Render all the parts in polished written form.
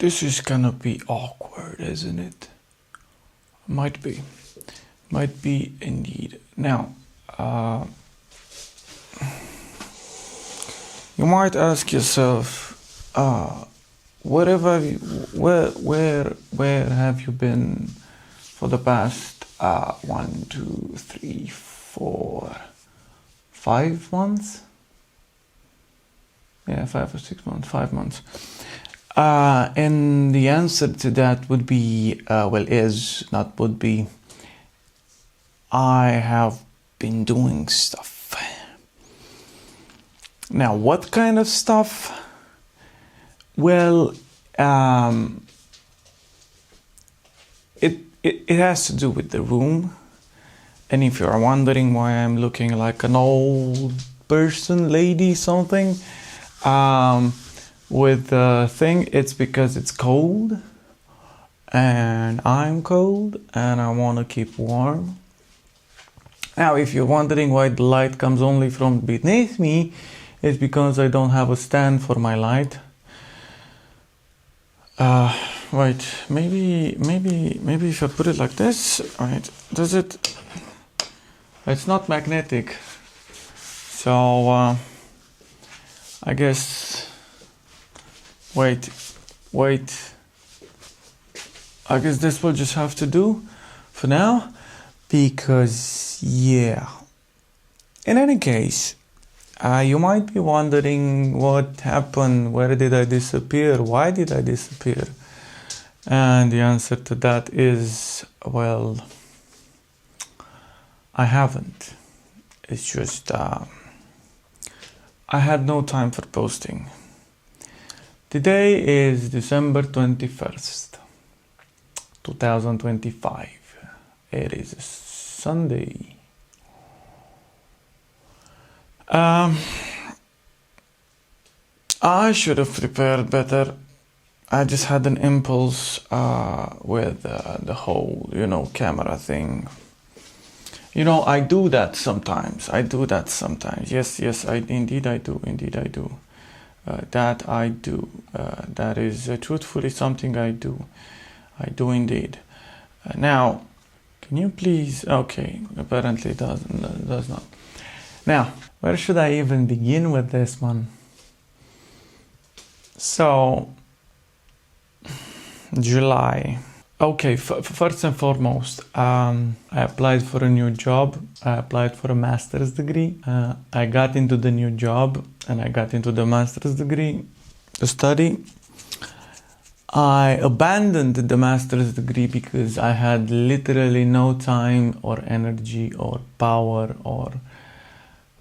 This is gonna be awkward, isn't it? Might be. Might be indeed. Now, you might ask yourself, where have you been for the past 1, 2, 3, 4, 5 months? Yeah, 5 or 6 months, 5 months. And the answer to that would be, I have been doing stuff. Now, what kind of stuff? Well, it has to do with the room. And if you're wondering why I'm looking like an old person, lady, something, with the thing, it's because it's cold and I'm cold and I want to keep warm. Now, if you're wondering why the light comes only from beneath me, it's because I don't have a stand for my light. Wait, maybe if I put it like this, right, does it? It's not magnetic. So, I guess, wait, I guess this will just have to do for now, because, yeah. In any case, you might be wondering what happened, where did I disappear, why did I disappear? And the answer to that is, well, I haven't. It's just, I had no time for posting. Today is December 21st, 2025. It is a Sunday. I should have prepared better. I just had an impulse with the whole, camera thing. I do that sometimes. Yes, indeed I do. That I do. That is truthfully something I do. I do indeed. Now, can you please? Okay, apparently it does not. Now, where should I even begin with this one? So, July. Okay, first and foremost, I applied for a new job. I applied for a master's degree. I got into the new job and I got into the master's degree to study. I abandoned the master's degree because I had literally no time or energy or power or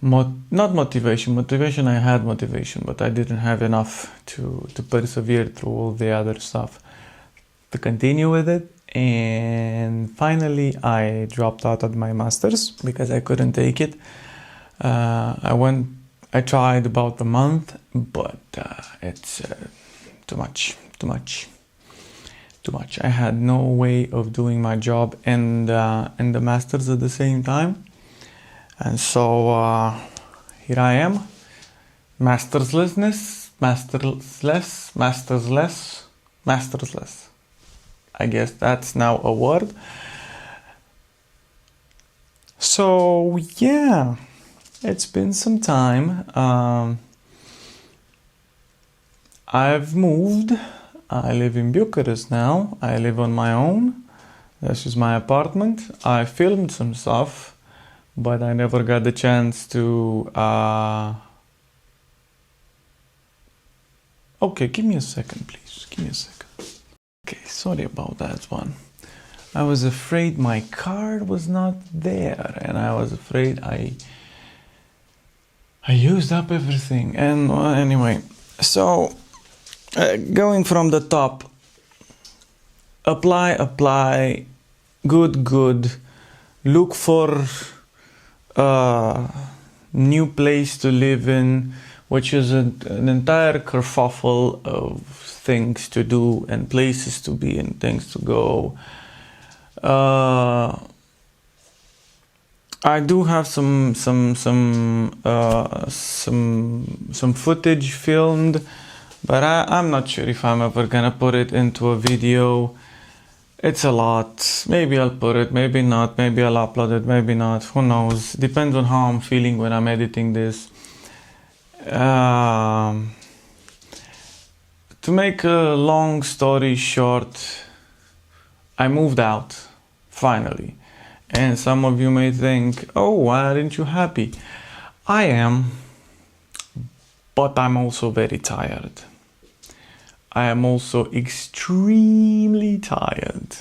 not motivation. Motivation, I had motivation, but I didn't have enough to persevere through all the other stuff to continue with it. And finally I dropped out of my master's because I couldn't take it. I tried about a month, but it's too much. I had no way of doing my job and the master's at the same time. And so here I am, mastersless. I guess that's now a word. So yeah, it's been some time. I've moved. I live in Bucharest now. I live on my own. This is my apartment. I filmed some stuff, but I never got the chance to... Okay, give me a second, please. Give me a second. Okay, sorry about that one. I was afraid my card was not there, and I was afraid I used up everything. And anyway, so going from the top, apply, good, look for new place to live in, which is an entire kerfuffle of things to do and places to be and things to go. I do have some footage filmed but I'm not sure if I'm ever gonna put it into a video. It's a lot. Maybe I'll put it, maybe not, maybe I'll upload it, maybe not, who knows. Depends on how I'm feeling when I'm editing this. To make a long story short, I moved out, finally. And some of you may think, oh, why aren't you happy? I am, but I'm also very tired. I am also extremely tired.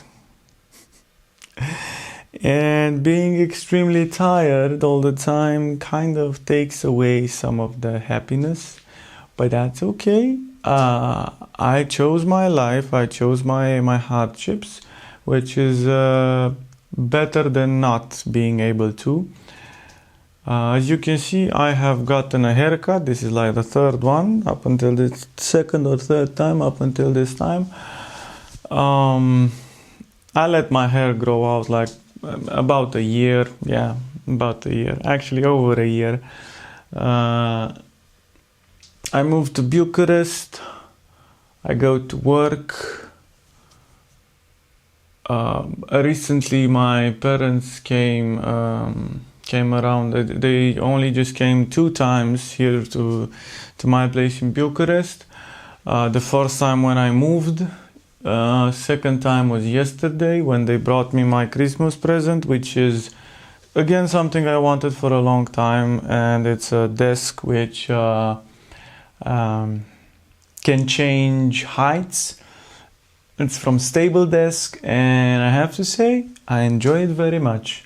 And being extremely tired all the time kind of takes away some of the happiness, but that's okay. I chose my life, I chose my hardships, which is better than not being able to. As you can see, I have gotten a haircut. This is like the third one, up until this second or third time, up until this time. I let my hair grow out like about a year. Yeah, about a year. Actually, over a year. I moved to Bucharest. I go to work. Recently, my parents came around. They only just came 2 times here to my place in Bucharest. The first time when I moved. Second time was yesterday when they brought me my Christmas present, which is again something I wanted for a long time, and it's a desk which can change heights. It's from Stable Desk, and I have to say I enjoy it very much.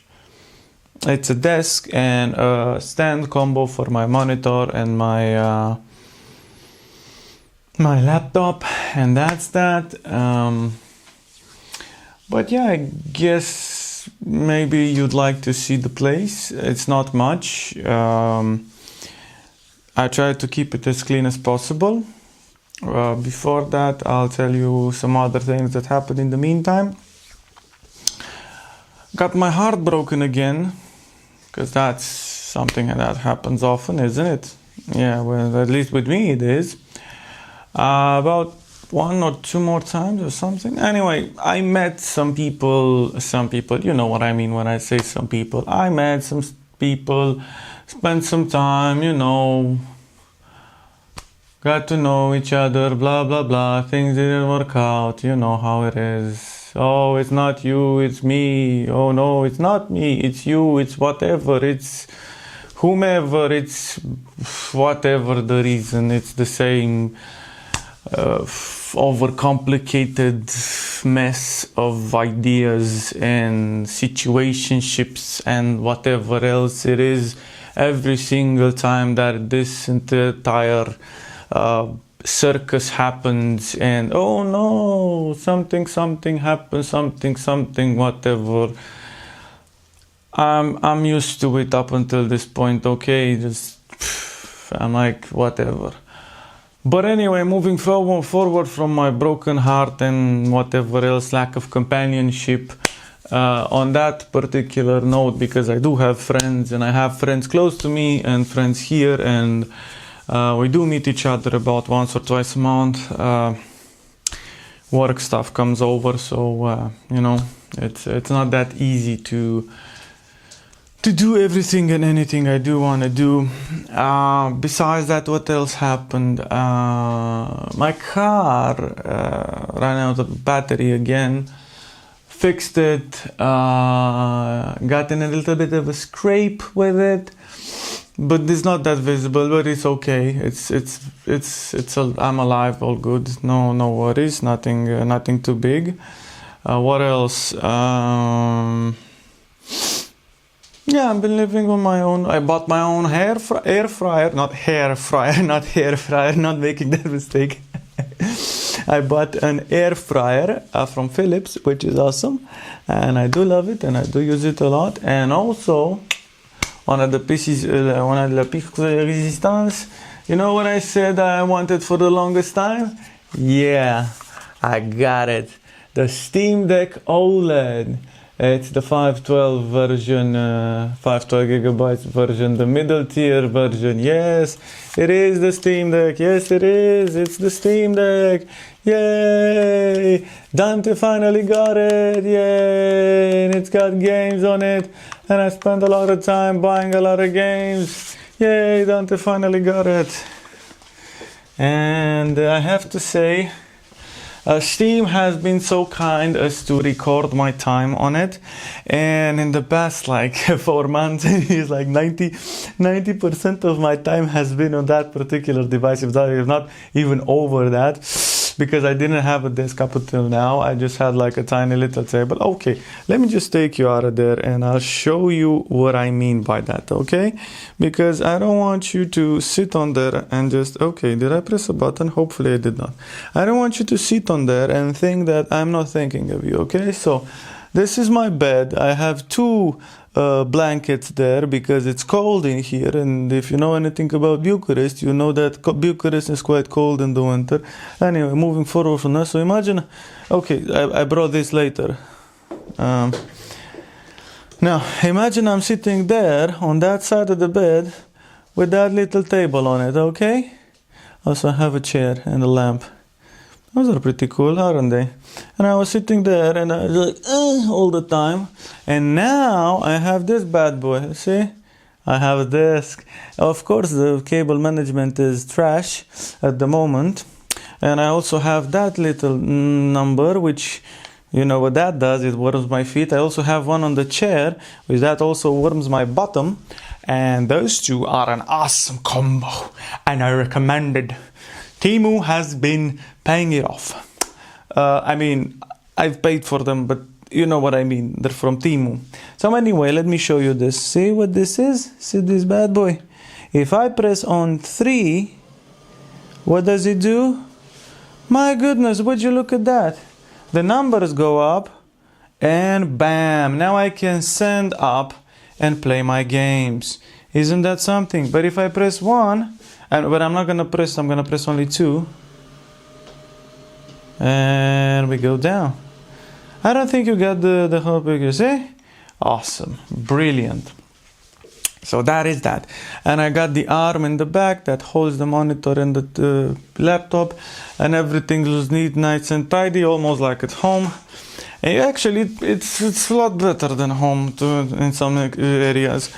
It's a desk and a stand combo for my monitor and my laptop, and that's that. But yeah, I guess maybe you'd like to see the place. It's not much. I try to keep it as clean as possible. Before that, I'll tell you some other things that happened in the meantime. Got my heart broken again, because that's something that happens often, isn't it? Yeah, well, at least with me it is. About 1 or 2 more times or something. Anyway, I met some people, you know what I mean when I say some people. I met some people, spent some time, you know, got to know each other, blah, blah, blah. Things didn't work out, you know how it is. Oh, it's not you, it's me. Oh no, it's not me, it's you, it's whatever, it's whomever, it's whatever the reason, it's the same overcomplicated mess of ideas and situationships and whatever else it is every single time that this entire circus happens, and oh no, something happens, something whatever. I'm used to it up until this point, okay, just I'm like whatever. But anyway, moving forward from my broken heart and whatever else, lack of companionship, on that particular note, because I do have friends, and I have friends close to me and friends here, and we do meet each other about once or twice a month. Work stuff comes over, so you know, it's not that easy to do everything and anything I do want to do. Besides that, what else happened? My car ran out of battery again. Fixed it. Got in a little bit of a scrape with it, but it's not that visible. But it's okay. I'm alive, all good. No worries. Nothing too big. What else? Yeah, I've been living on my own. I bought my own air fryer, not hair fryer, not making that mistake. I bought an air fryer from Philips, which is awesome, and I do love it, and I do use it a lot. And also, one of the pièces de résistance. You know what I said I wanted for the longest time? Yeah, I got it. The Steam Deck OLED. It's the 512 version, 512 gigabytes version, the middle tier version. Yes, it is the Steam Deck. Yes, it is. It's the Steam Deck. Yay! Dante finally got it. Yay! And it's got games on it. And I spent a lot of time buying a lot of games. Yay! Dante finally got it. And I have to say, Steam has been so kind as to record my time on it, and in the past like 4 months it's like 90% of my time has been on that particular device, if not even over that, because I didn't have a desktop until now. I just had like a tiny little table. Okay, let me just take you out of there and I'll show you what I mean by that, okay? Because I don't want you to sit on there and just, okay, did I press a button? Hopefully I did not. I don't want you to sit on there and think that I'm not thinking of you, okay? So this is my bed. I have 2 blankets there because it's cold in here, and if you know anything about Bucharest, you know that Bucharest is quite cold in the winter. Anyway, moving forward from that, so imagine, okay, I brought this later. Now, imagine I'm sitting there on that side of the bed with that little table on it, okay? Also, I have a chair and a lamp. Those are pretty cool, aren't they? And I was sitting there and I was like, all the time. And now I have this bad boy, see? I have a desk. Of course, the cable management is trash at the moment. And I also have that little number, which, you know what that does, it warms my feet. I also have one on the chair, which that also warms my bottom. And those two are an awesome combo. And I recommend it. Temu has been paying it off. I mean, I've paid for them, but you know what I mean. They're from Temu. So anyway, let me show you this. See what this is? See this bad boy? If I press on 3, what does it do? My goodness, would you look at that? The numbers go up and bam, now I can send up and play my games. Isn't that something? But if I press 1, but I'm not gonna press, I'm gonna press only 2. And we go down. I don't think you got the whole picture, see? Awesome, brilliant. So that is that. And I got the arm in the back that holds the monitor and the laptop, and everything looks neat, nice and tidy, almost like at home. And actually, it's a lot better than home in some areas.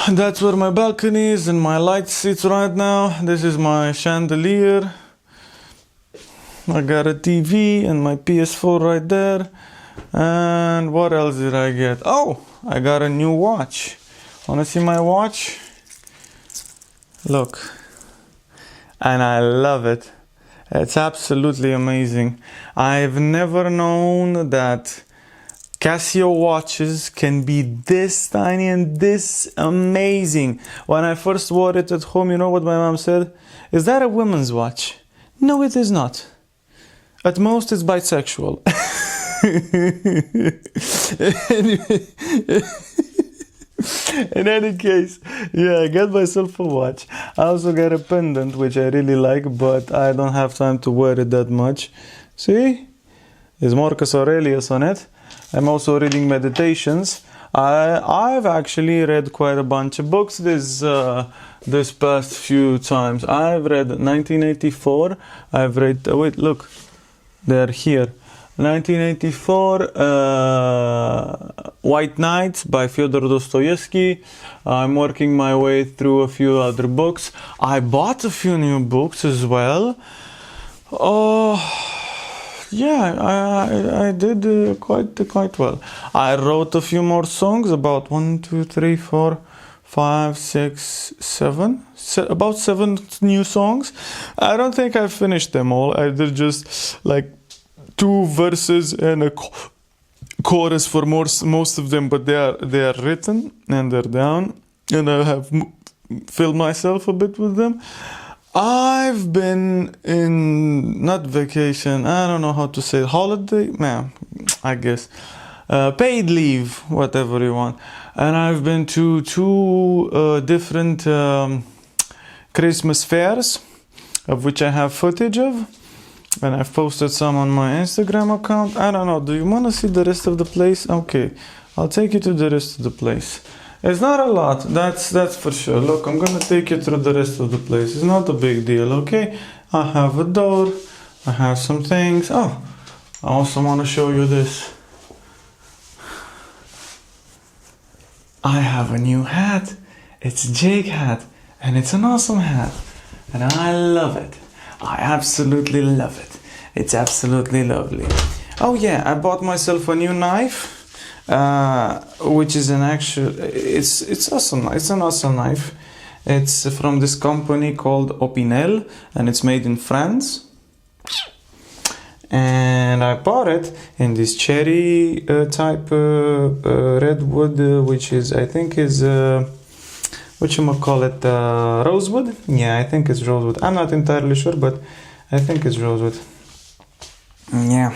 That's where my balcony is and my light sits right now. This is my chandelier. I got a TV and my PS4 right there. And what else did I get? Oh, I got a new watch. Wanna see my watch? Look. And I love it. It's absolutely amazing. I've never known that Casio watches can be this tiny and this amazing. When I first wore it at home, you know what my mom said? Is that a woman's watch? No, it is not. At most, it's bisexual. In any case, yeah, I got myself a watch. I also got a pendant, which I really like, but I don't have time to wear it that much. See? There's Marcus Aurelius on it. I'm also reading meditations. I've actually read quite a bunch of books this past few times. I've read 1984. I've read, wait, look, they're here. 1984, White Nights by Fyodor Dostoevsky. I'm working my way through a few other books. I bought a few new books as well. Oh, yeah, I did quite well. I wrote a few more songs, about 1, 2, 3, 4, 5, 6, 7. About 7 new songs. I don't think I finished them all. I did just like 2 verses and a chorus for most of them, but they are written and they're down, and I have filled myself a bit with them. I've been in, not vacation, I don't know how to say it, holiday, man, I guess, paid leave, whatever you want, and I've been to 2 different Christmas fairs, of which I have footage of. And I've posted some on my Instagram account. I don't know, do you want to see the rest of the place? Okay, I'll take you to the rest of the place. It's not a lot, that's for sure. Look, I'm gonna take you through the rest of the place. It's not a big deal, okay? I have a door, I have some things. Oh, I also want to show you this. I have a new hat. It's Jake hat, and it's an awesome hat, and I love it. I absolutely love it. It's absolutely lovely. Oh yeah, I bought myself a new knife, which is an actual. It's awesome. It's an awesome knife. It's from this company called Opinel, and it's made in France. And I bought it in this cherry type redwood, which is, I think is whatchamacallit, rosewood? Yeah, I think it's rosewood. I'm not entirely sure, but I think it's rosewood. Yeah.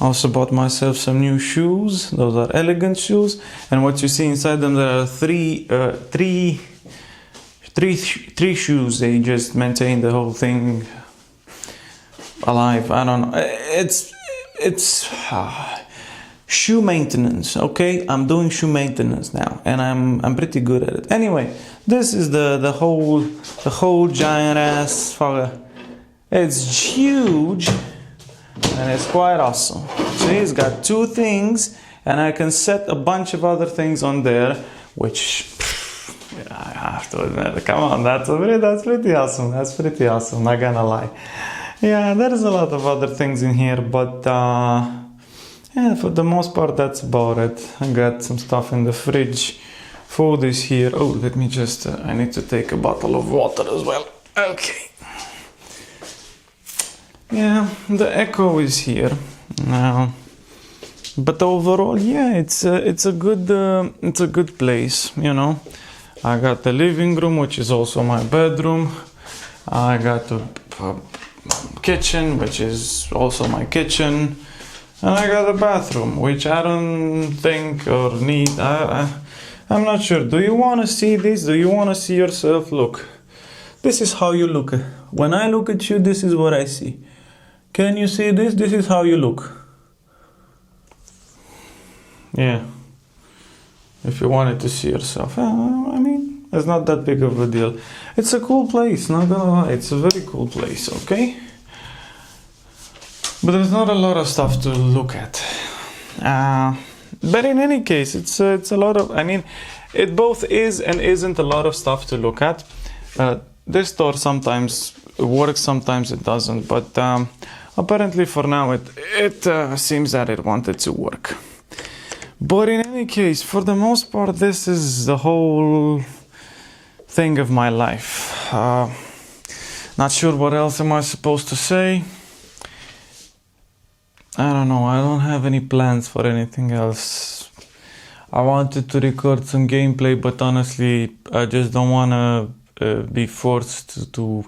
I also bought myself some new shoes. Those are elegant shoes. And what you see inside them, there are three shoes. They just maintain the whole thing alive. I don't know. It's shoe maintenance. Okay, I'm doing shoe maintenance now, and I'm pretty good at it. Anyway, this is the whole giant ass fucker. It's huge, and it's quite awesome. See, it's got two things, and I can set a bunch of other things on there, which I have to admit, come on, that's pretty awesome. That's pretty awesome. Not gonna lie. Yeah, there is a lot of other things in here, but yeah, for the most part, that's about it. I got some stuff in the fridge. Food is here. Oh, let me just, I need to take a bottle of water as well. Okay. Yeah, the echo is here now. But overall, yeah, it's a good place, you know. I got the living room, which is also my bedroom. I got the kitchen, which is also my kitchen, and I got a bathroom, which I don't think or need. I'm not sure. Do you want to see this? Do you want to see yourself? Look, this is how you look. When I look at you, this is what I see. Can you see this? This is how you look. Yeah. If you wanted to see yourself, I mean, it's not that big of a deal. It's a cool place, not gonna lie. It's a very cool place, okay? But there's not a lot of stuff to look at. But in any case, it's a lot of, I mean, it both is and isn't a lot of stuff to look at. This store sometimes works, sometimes it doesn't, but apparently for now it seems that it wanted to work. But in any case, for the most part, this is the whole thing of my life. Not sure what else am I supposed to say. I don't know, I don't have any plans for anything else. I wanted to record some gameplay, but honestly, I just don't want to be forced to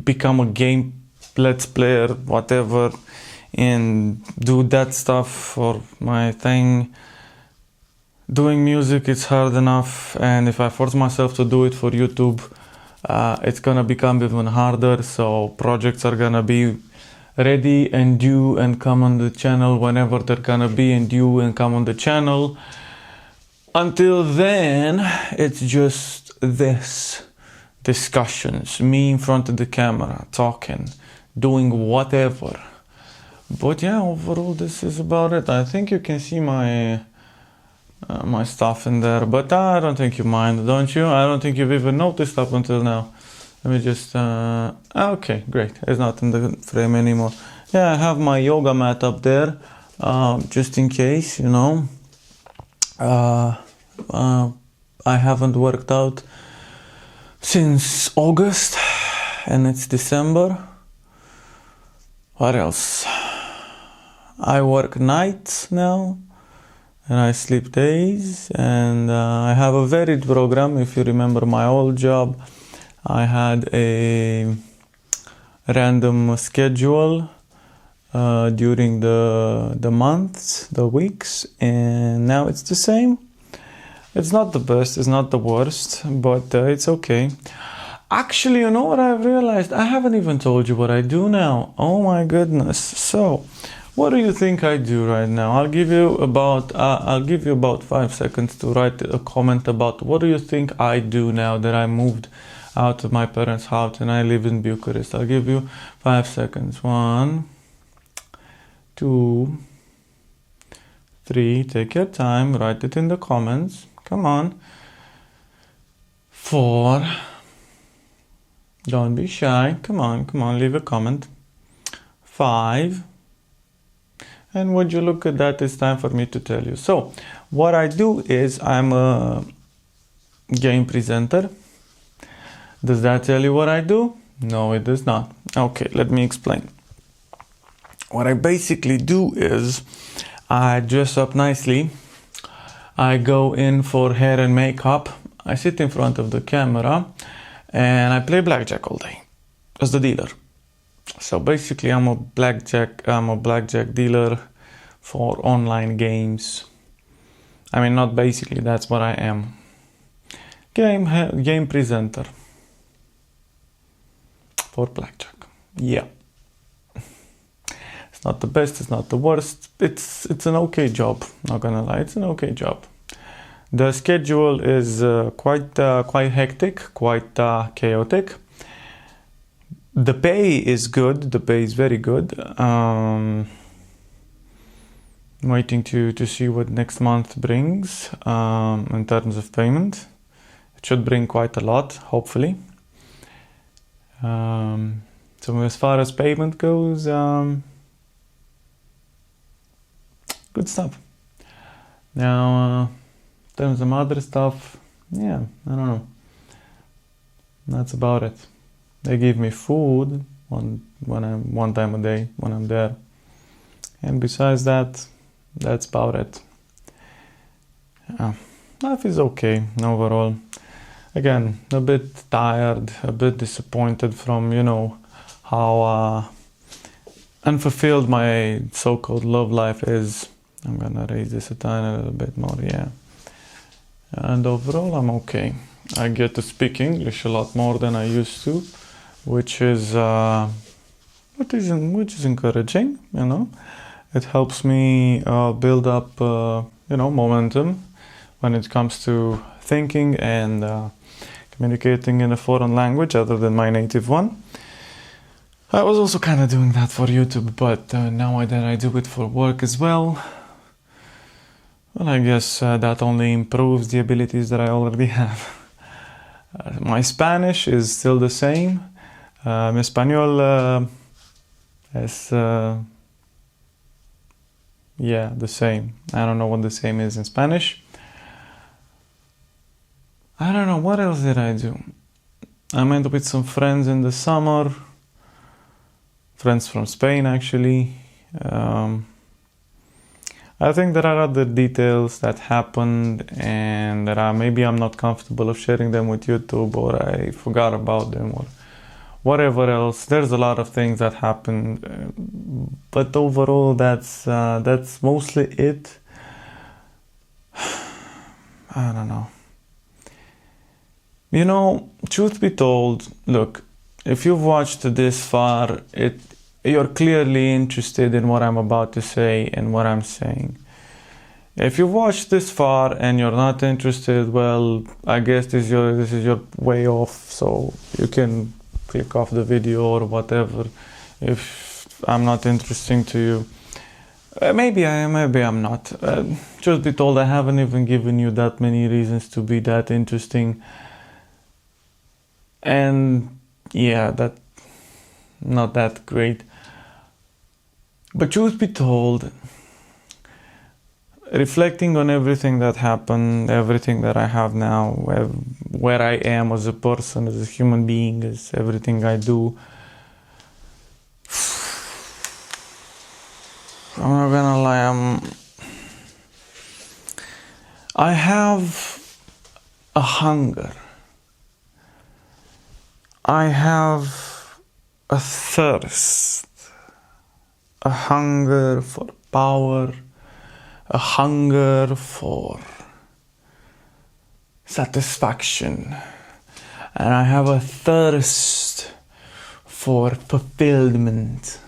become a game let's player, whatever, and do that stuff for my thing. Doing music, it's hard enough, and if I force myself to do it for YouTube, it's gonna become even harder. So projects are gonna be ready and due and come on the channel whenever they're gonna be and due and come on the channel. Until then, it's just this discussions, me in front of the camera, talking, doing whatever. But yeah, overall, this is about it. I think you can see my my stuff in there, but I don't think you mind, don't you? I don't think you've even noticed up until now. Let me just, okay, great. It's not in the frame anymore. Yeah, I have my yoga mat up there, just in case, you know. I haven't worked out since August, and it's December. What else? I work nights now, and I sleep days, and I have a varied program. If you remember my old job, I had a random schedule during the months, the weeks, and now it's the same. It's not the best, it's not the worst, but it's okay. Actually, you know what I've realized? I haven't even told you what I do now. Oh my goodness. So, what do you think I do right now? I'll give you about 5 seconds to write a comment about what do you think I do now that I moved out of my parents' house and I live in Bucharest. I'll give you 5 seconds. 1, 2, 3. Take your time. Write it in the comments. Come on. 4. Don't be shy. Come on, leave a comment. 5. And would you look at that, it's time for me to tell you. So, what I do is I'm a game presenter. Does that tell you what I do? No, it does not. Okay, let me explain. What I basically do is I dress up nicely. I go in for hair and makeup. I sit in front of the camera and I play blackjack all day as the dealer. So basically I'm a blackjack dealer for online games. I mean, not basically, that's what I am. Game presenter for blackjack. Yeah. It's not the best, it's not the worst. It's an okay job, not gonna lie, it's an okay job. The schedule is quite hectic, quite chaotic. The pay is good. The pay is very good. Waiting to see what next month brings in terms of payment. It should bring quite a lot, hopefully. So as far as payment goes, good stuff. Now, in terms of other stuff, yeah, I don't know. That's about it. They give me food one time a day when I'm there. And besides that, that's about it. Life is okay overall. Again, a bit tired, a bit disappointed from, how unfulfilled my so-called love life is. I'm gonna raise this a tiny little bit more, yeah. And overall, I'm okay. I get to speak English a lot more than I used to, which is encouraging, It helps me build up, momentum when it comes to thinking and communicating in a foreign language other than my native one. I was also kind of doing that for YouTube, but now that I do it for work as well, I guess that only improves the abilities that I already have. My Spanish is still the same. Mi español es, the same. I don't know what the same is in Spanish. I don't know, what else did I do? I met with some friends in the summer. Friends from Spain, actually. I think there are other details that happened and that maybe I'm not comfortable of sharing them with YouTube, or I forgot about them, or whatever else. There's a lot of things that happened, but overall that's mostly it. I don't know. Truth be told, look, if you've watched this far, you're clearly interested in what I'm about to say and what I'm saying. If you've watched this far and you're not interested, well, I guess this is your way off, so you can click off the video or whatever if I'm not interesting to you. Maybe I am, maybe I'm not. Truth be told, I haven't even given you that many reasons to be that interesting. And yeah, that not that great. But truth be told, reflecting on everything that happened, everything that I have now, where I am as a person, as a human being, as everything I do, I'm not gonna lie, I have a hunger. I have a thirst. A hunger for power, a hunger for satisfaction, and I have a thirst for fulfillment.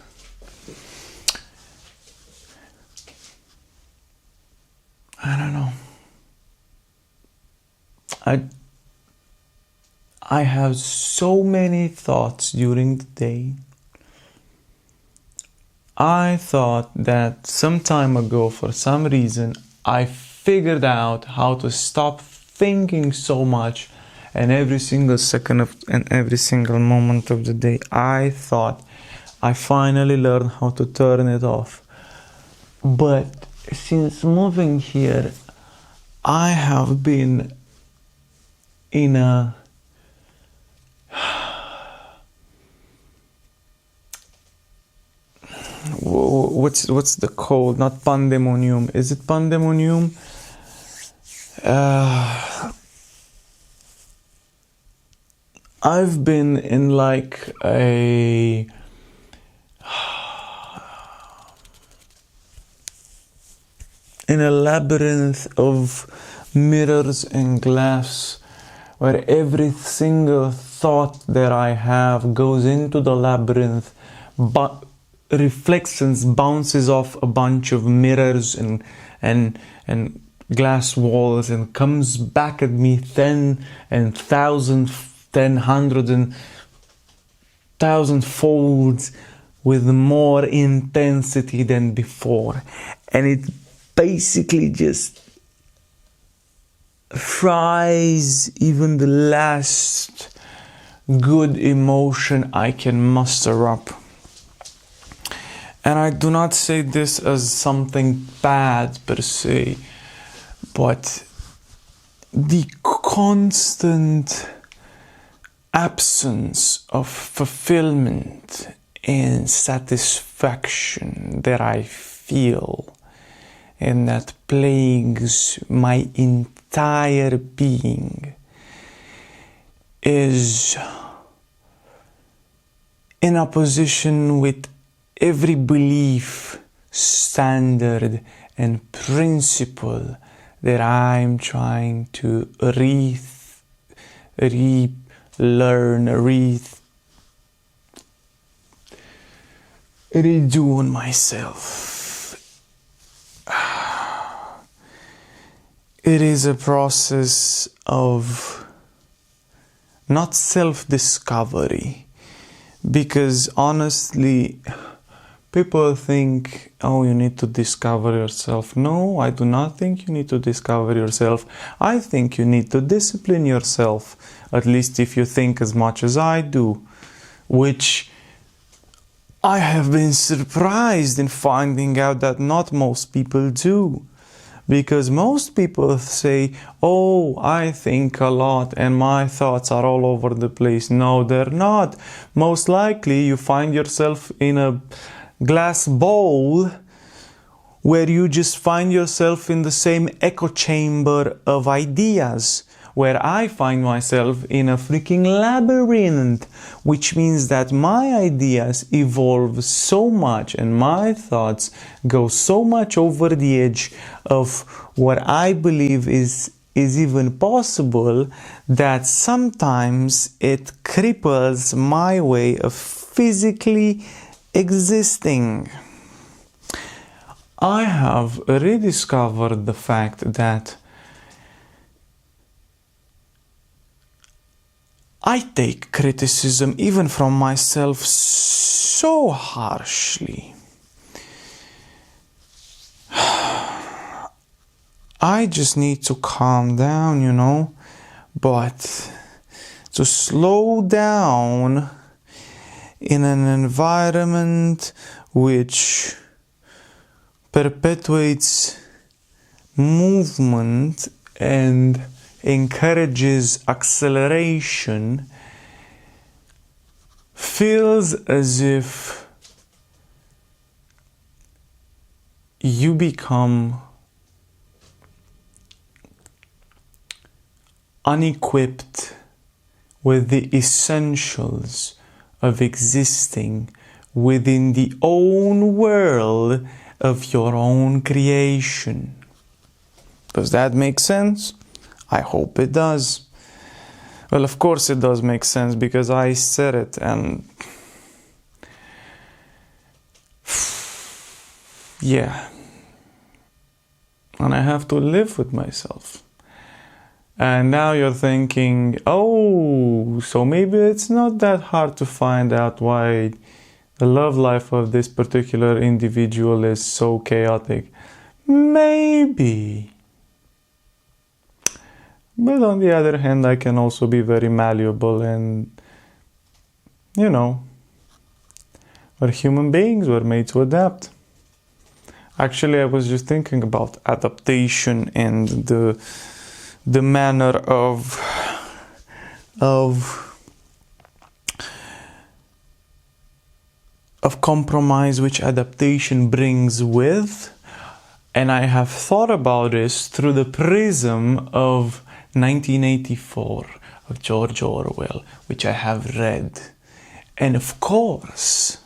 I don't know. I have so many thoughts during the day. I thought that some time ago, for some reason, I figured out how to stop thinking so much, and every single second and every single moment of the day, I thought I finally learned how to turn it off. But since moving here, I have been in a what's the code? Not pandemonium. Is it pandemonium? I've been in like a labyrinth of mirrors and glass, where every single thought that I have goes into the labyrinth, but reflections bounces off a bunch of mirrors and glass walls and comes back at me 10 and 1,000, 10, 100 and 1,000 folds with more intensity than before, and it basically just fries even the last good emotion I can muster up. And I do not say this as something bad per se, but the constant absence of fulfillment and satisfaction that I feel and that plagues my entire being is in opposition with every belief, standard, and principle that I'm trying to redo on myself. It is a process of not self-discovery, because honestly, people think, oh, you need to discover yourself. No, I do not think you need to discover yourself. I think you need to discipline yourself, at least if you think as much as I do, which I have been surprised in finding out that not most people do. Because most people say, oh, I think a lot and my thoughts are all over the place. No, they're not. Most likely you find yourself in a glass bowl where you just find yourself in the same echo chamber of ideas, where I find myself in a freaking labyrinth, which means that my ideas evolve so much and my thoughts go so much over the edge of what I believe is even possible, that sometimes it cripples my way of physically existing. I have rediscovered the fact that I take criticism even from myself so harshly. I just need to calm down, you know, but to slow down in an environment which perpetuates movement and encourages acceleration feels as if you become unequipped with the essentials of existing within the own world of your own creation. Does that make sense? I hope it does. Well, of course it does make sense because I said it, and yeah, and I have to live with myself. And now you're thinking, oh, so maybe it's not that hard to find out why the love life of this particular individual is so chaotic. Maybe. But on the other hand, I can also be very malleable and, you know, we're human beings, we're made to adapt. Actually, I was just thinking about adaptation and the manner of compromise which adaptation brings with, and I have thought about this through the prism of 1984 of George Orwell, which I have read. And of course,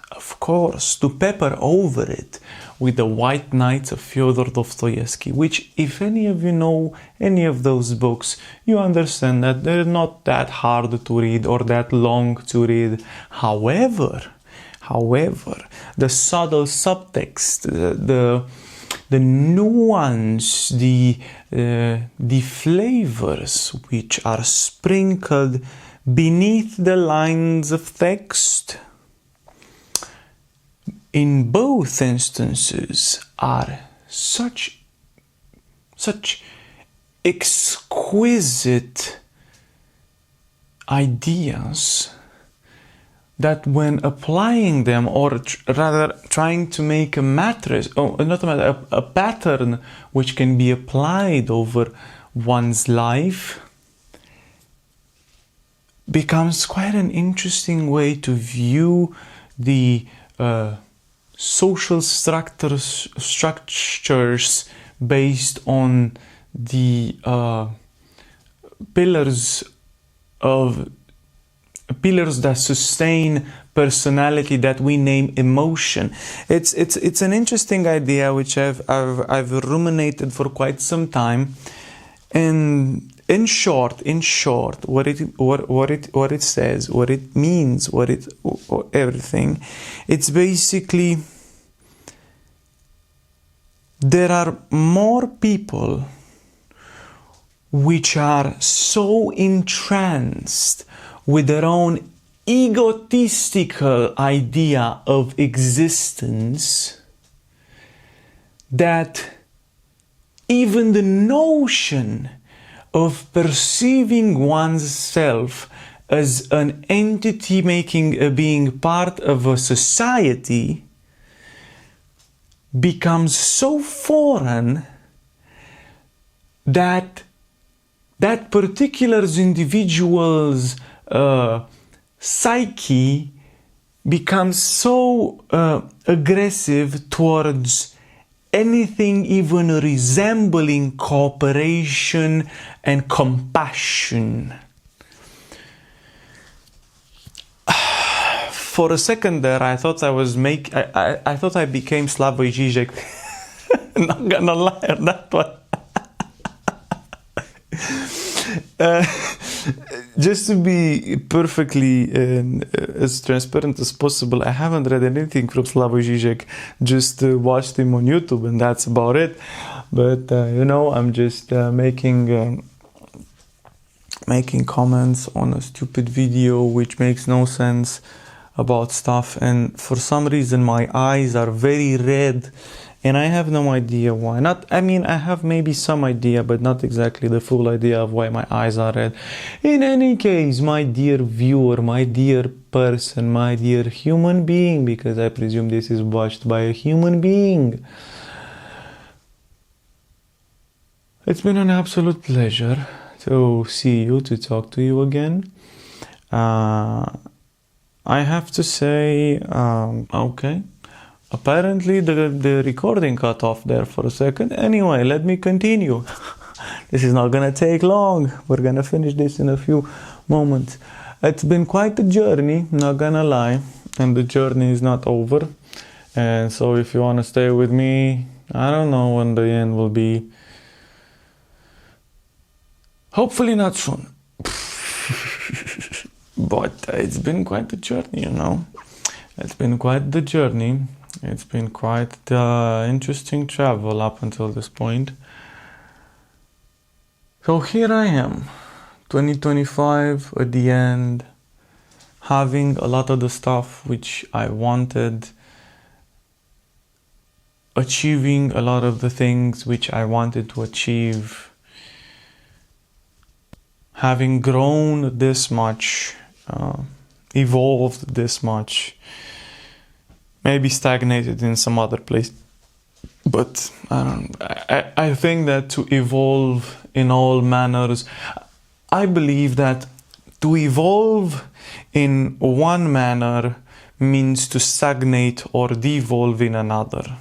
to pepper over it with the White Nights of Fyodor Dostoevsky, which, if any of you know any of those books, you understand that they're not that hard to read or that long to read. However, the subtle subtext, the nuance, the flavors which are sprinkled beneath the lines of text in both instances are such exquisite ideas that when applying them, or rather trying to make a mattress, a pattern which can be applied over one's life, becomes quite an interesting way to view the social structures based on the pillars that sustain personality that we name emotion. It's an interesting idea which I've ruminated for quite some time. And in short, what it says, what it means, everything, it's basically there are more people which are so entranced with their own egotistical idea of existence that even the notion of perceiving oneself as an entity being part of a society becomes so foreign that that particular individual's psyche becomes so aggressive towards anything even resembling cooperation and compassion. For a second there, I thought I thought I became Slavoj Žižek. Not gonna lie on that one. Just to be perfectly as transparent as possible, I haven't read anything from Slavoj Žižek, just watched him on YouTube and that's about it. But I'm just making comments on a stupid video which makes no sense about stuff, and for some reason my eyes are very red and I have no idea why. I have maybe some idea, but not exactly the full idea of why my eyes are red. In any case, my dear viewer, my dear person, my dear human being, because I presume this is watched by a human being, it's been an absolute pleasure to see you, to talk to you again. I have to say, okay. Apparently the recording cut off there for a second. Anyway, let me continue. This is not gonna take long. We're gonna finish this in a few moments. It's been quite a journey, not gonna lie. And the journey is not over. And so if you wanna stay with me, I don't know when the end will be. Hopefully not soon. but it's been quite the journey, you know. It's been quite the journey. It's been quite the interesting travel up until this point. So here I am, 2025 at the end, having a lot of the stuff which I wanted, achieving a lot of the things which I wanted to achieve, having grown this much, evolved this much, maybe stagnated in some other place. But I think that to evolve in all manners, I believe that to evolve in one manner means to stagnate or devolve in another.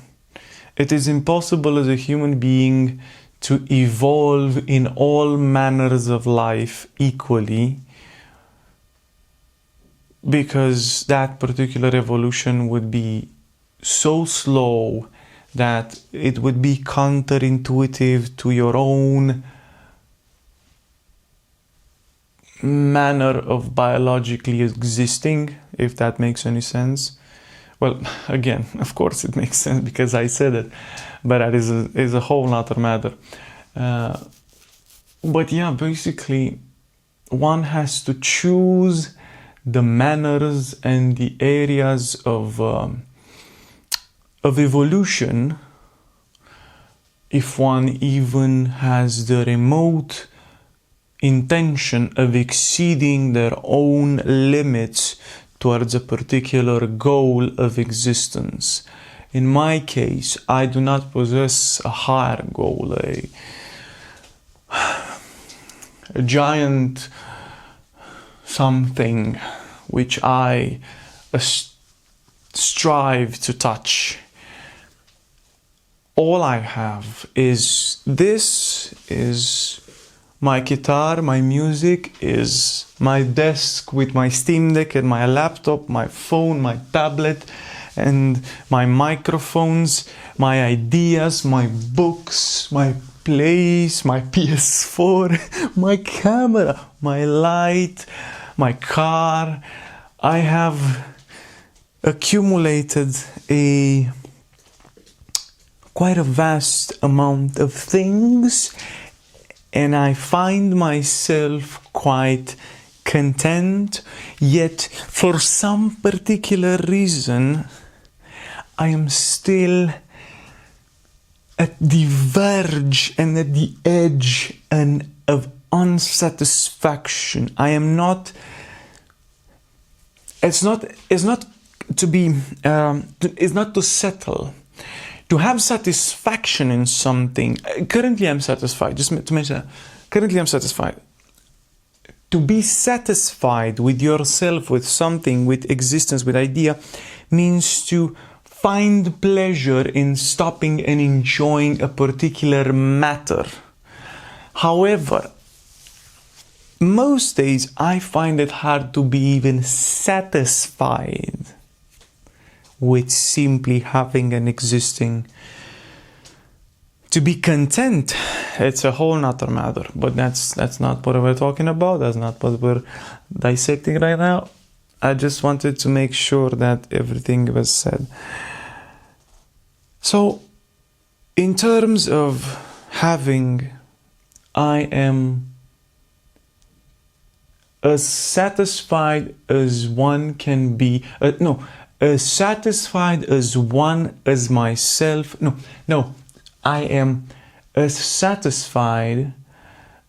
It is impossible as a human being to evolve in all manners of life equally, because that particular evolution would be so slow that it would be counterintuitive to your own manner of biologically existing, if that makes any sense. Well, again, of course it makes sense because I said it, but that is a whole nother matter. But yeah, basically, one has to choose the manners and the areas of evolution if one even has the remote intention of exceeding their own limits towards a particular goal of existence. In my case, I do not possess a higher goal, a giant something which I strive to touch. All I have is my guitar, my music, is my desk with my Steam Deck and my laptop, my phone, my tablet, and my microphones, my ideas, my books, my plays, my PS4, my camera, my light, my car. I have accumulated quite a vast amount of things, and I find myself quite content, yet for some particular reason I am still at the verge and at the edge of unsatisfaction. I am not. It's not to be. It's not to settle. To have satisfaction in something. Currently, I'm satisfied. Just to mention that. Currently, I'm satisfied. To be satisfied with yourself, with something, with existence, with idea, means to find pleasure in stopping and enjoying a particular matter. However, most days I find it hard to be even satisfied with simply having and existing. To be content, it's a whole nother matter, but that's not what we're talking about. That's not what we're dissecting right now. I just wanted to make sure that everything was said. So, in terms of having, I am as satisfied as one can be. As satisfied as one as myself. I am as satisfied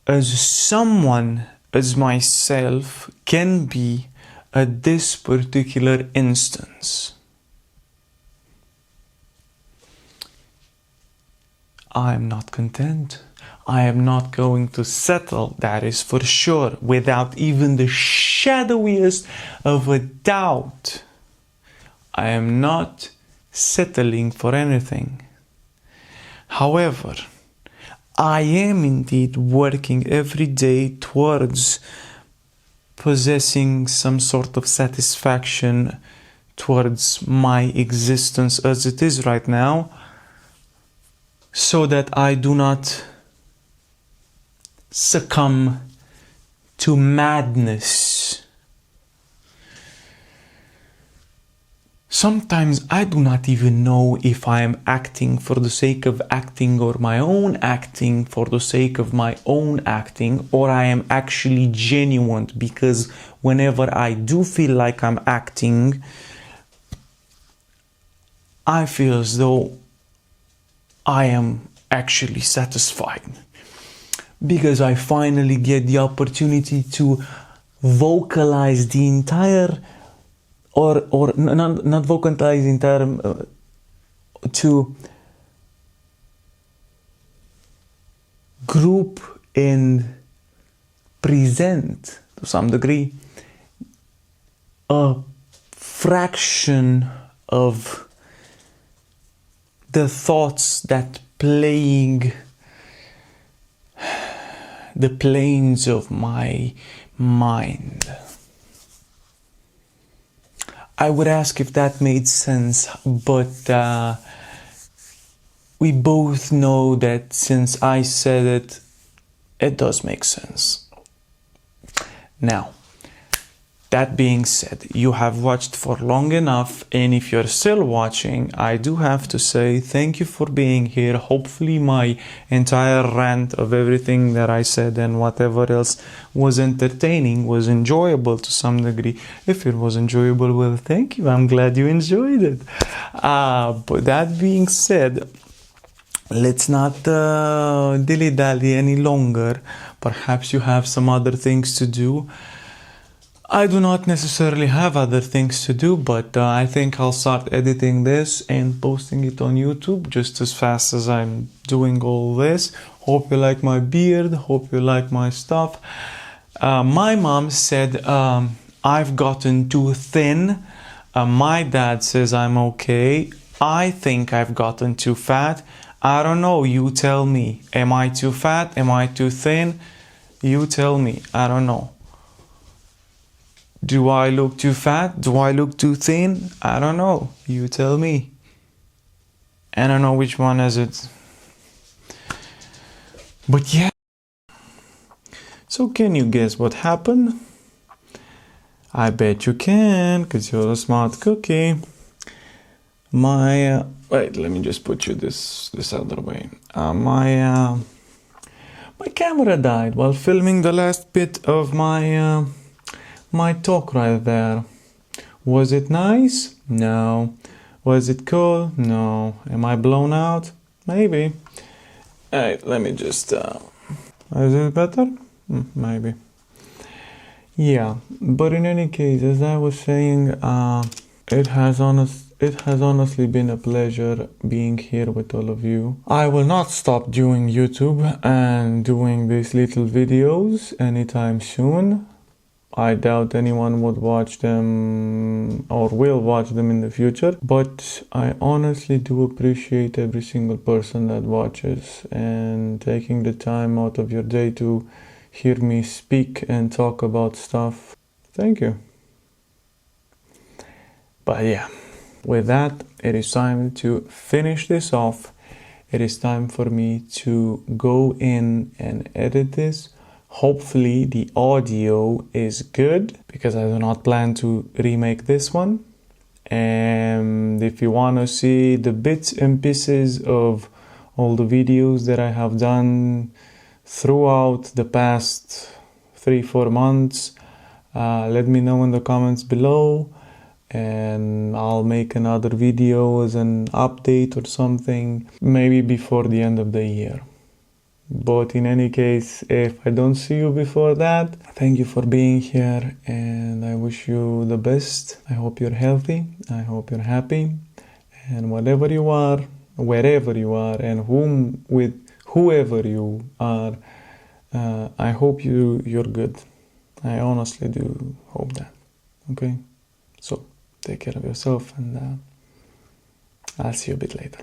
as someone as myself can be at this particular instance. I am not content. I am not going to settle, that is for sure, without even the shadowiest of a doubt. I am not settling for anything. However, I am indeed working every day towards possessing some sort of satisfaction towards my existence as it is right now, so that I do not succumb to madness Sometimes I do not even know if I am acting for the sake of acting or my own acting for the sake of my own acting, or I am actually genuine, because whenever I do feel like I'm acting, I feel as though I am actually satisfied, because I finally get the opportunity to vocalize the entire or not vocalize the entire to group and present to some degree a fraction of the thoughts that playing the planes of my mind. I would ask if that made sense, but we both know that since I said it, it does make sense. Now, that being said, you have watched for long enough, and if you're still watching, I do have to say thank you for being here. Hopefully my entire rant of everything that I said and whatever else was entertaining, was enjoyable to some degree. If it was enjoyable, well, thank you. I'm glad you enjoyed it. But that being said, let's not dilly-dally any longer. Perhaps you have some other things to do. I do not necessarily have other things to do, but I think I'll start editing this and posting it on YouTube just as fast as I'm doing all this. Hope you like my beard, hope you like my stuff. My mom said I've gotten too thin. My dad says I'm okay. I think I've gotten too fat. I don't know, you tell me. Am I too fat? Am I too thin? You tell me. I don't know. Do I look too fat? Do I look too thin? I don't know. You tell me. I don't know which one is it. But yeah. So can you guess what happened? I bet you can, because you're a smart cookie. Wait, let me just put you this other way. My camera died while filming the last bit of my talk right there. Was it nice? No. Was it cool? No. Am I blown out? Maybe. Alright, let me just... Is it better? Maybe. Yeah, but in any case, as I was saying, it has honestly been a pleasure being here with all of you. I will not stop doing YouTube and doing these little videos anytime soon. I doubt anyone would watch them or will watch them in the future, but I honestly do appreciate every single person that watches and taking the time out of your day to hear me speak and talk about stuff. Thank you. But yeah, with that, it is time to finish this off. It is time for me to go in and edit this. Hopefully the audio is good, because I do not plan to remake this one. And if you want to see the bits and pieces of all the videos that I have done throughout the past 3-4 months, let me know in the comments below, and I'll make another video as an update or something, maybe before the end of the year. But in any case, if I don't see you before that, thank you for being here, and I wish you the best. I hope you're healthy, I hope you're happy, and whatever you are, wherever you are, and whoever you are, I hope you're good. I honestly do hope that. Okay? So, take care of yourself, and I'll see you a bit later.